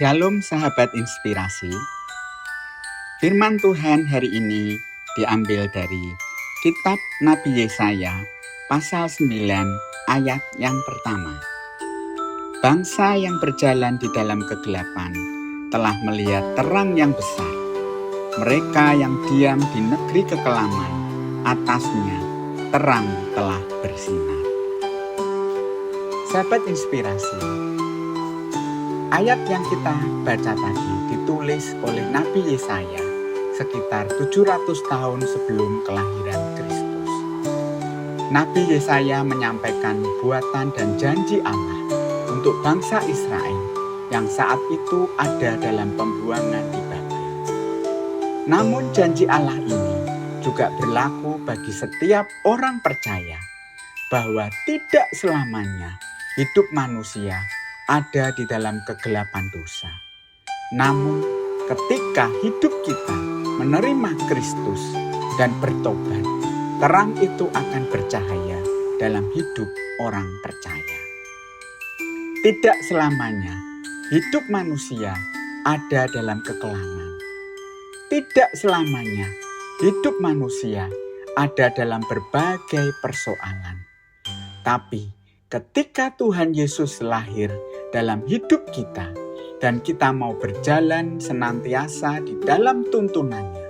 Shalom sahabat inspirasi. Firman Tuhan hari ini diambil dari kitab Nabi Yesaya pasal 9 ayat yang pertama. Bangsa yang berjalan di dalam kegelapan telah melihat terang yang besar. Mereka yang diam di negeri kekelaman, atasnya terang telah bersinar. Sahabat inspirasi, ayat yang kita baca tadi ditulis oleh Nabi Yesaya sekitar 700 tahun sebelum kelahiran Kristus. Nabi Yesaya menyampaikan nubuatan dan janji Allah untuk bangsa Israel yang saat itu ada dalam pembuangan di Babel. Namun janji Allah ini juga berlaku bagi setiap orang percaya bahwa tidak selamanya hidup manusia ada di dalam kegelapan dosa. Namun, ketika hidup kita menerima Kristus dan bertobat, terang itu akan bercahaya dalam hidup orang percaya. Tidak selamanya hidup manusia ada dalam kekelaman. Tidak selamanya hidup manusia ada dalam berbagai persoalan. Tapi, ketika Tuhan Yesus lahir dalam hidup kita dan kita mau berjalan senantiasa di dalam tuntunannya,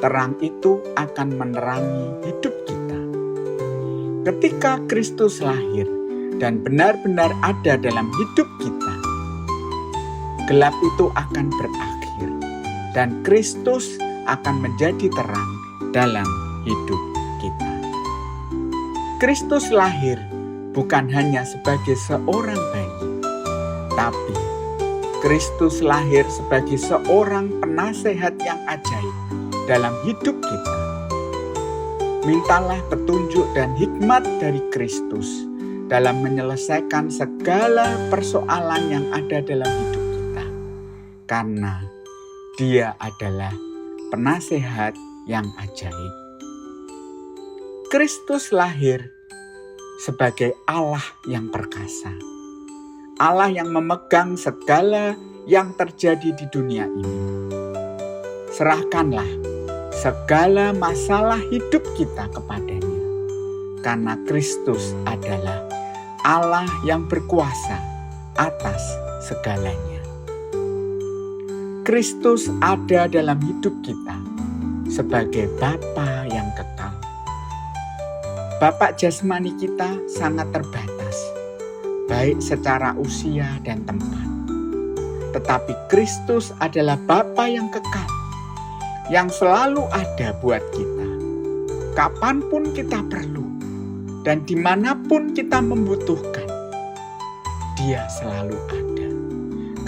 terang itu akan menerangi hidup kita. Ketika Kristus lahir dan benar-benar ada dalam hidup kita, gelap itu akan berakhir dan Kristus akan menjadi terang dalam hidup kita. Kristus lahir bukan hanya sebagai seorang bayi, tapi Kristus lahir sebagai seorang penasehat yang ajaib dalam hidup kita. Mintalah petunjuk dan hikmat dari Kristus dalam menyelesaikan segala persoalan yang ada dalam hidup kita. Karena Dia adalah penasehat yang ajaib. Kristus lahir sebagai Allah yang perkasa. Allah yang memegang segala yang terjadi di dunia ini. Serahkanlah segala masalah hidup kita kepadanya. Karena Kristus adalah Allah yang berkuasa atas segalanya. Kristus ada dalam hidup kita sebagai Bapa yang kekal. Bapa jasmani kita sangat terbatas, baik secara usia dan tempat. Tetapi Kristus adalah Bapa yang kekal, yang selalu ada buat kita. Kapanpun kita perlu, dan dimanapun kita membutuhkan, Dia selalu ada.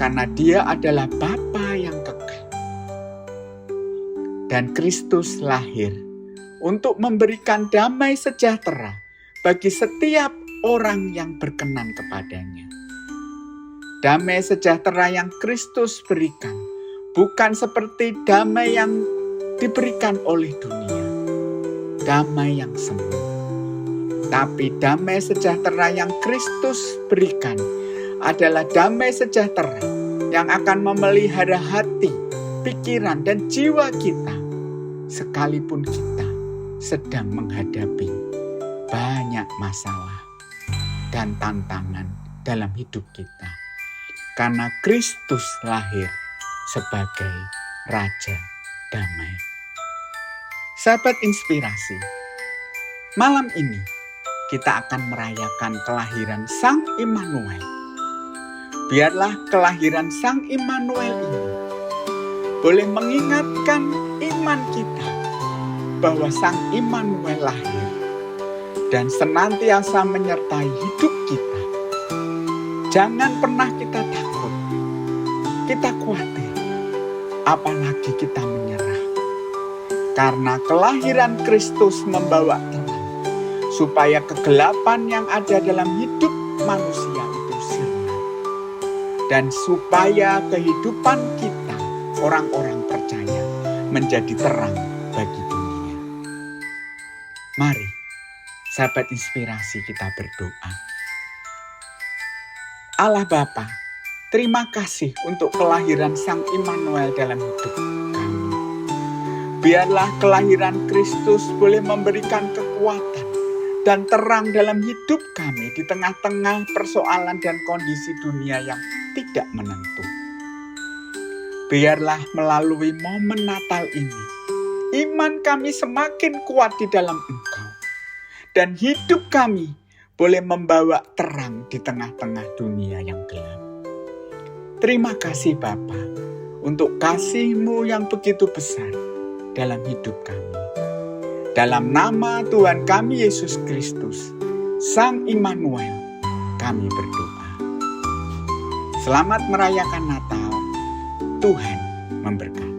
Karena Dia adalah Bapa yang kekal. Dan Kristus lahir untuk memberikan damai sejahtera bagi setiap orang yang berkenan kepadanya. Damai sejahtera yang Kristus berikan bukan seperti damai yang diberikan oleh dunia, damai yang semu. Tapi damai sejahtera yang Kristus berikan adalah damai sejahtera yang akan memelihara hati, pikiran, dan jiwa kita, sekalipun kita sedang menghadapi banyak masalah dan tantangan dalam hidup kita. Karena Kristus lahir sebagai Raja Damai. Sahabat inspirasi, malam ini kita akan merayakan kelahiran Sang Immanuel. Biarlah kelahiran Sang Immanuel ini boleh mengingatkan iman kita bahwa Sang Immanuel lahir dan senantiasa menyertai hidup kita. Jangan pernah kita takut, kita khawatir, apalagi kita menyerah. Karena kelahiran Kristus membawa terang, supaya kegelapan yang ada dalam hidup manusia itu sirna. Dan supaya kehidupan kita, orang-orang percaya, menjadi terang bagi dunia. Mari, sahabat inspirasi, kita berdoa. Allah Bapa, Terima kasih untuk kelahiran Sang Immanuel dalam hidup kami. Biarlah kelahiran Kristus boleh memberikan kekuatan dan terang dalam hidup kami di tengah-tengah persoalan dan kondisi dunia yang tidak menentu. Biarlah melalui momen Natal ini, iman kami semakin kuat di dalam Engkau. Dan hidup kami boleh membawa terang di tengah-tengah dunia yang gelap. Terima kasih Bapa untuk kasih-Mu yang begitu besar dalam hidup kami. Dalam nama Tuhan kami Yesus Kristus, Sang Immanuel, kami berdoa. Selamat merayakan Natal. Tuhan memberkati.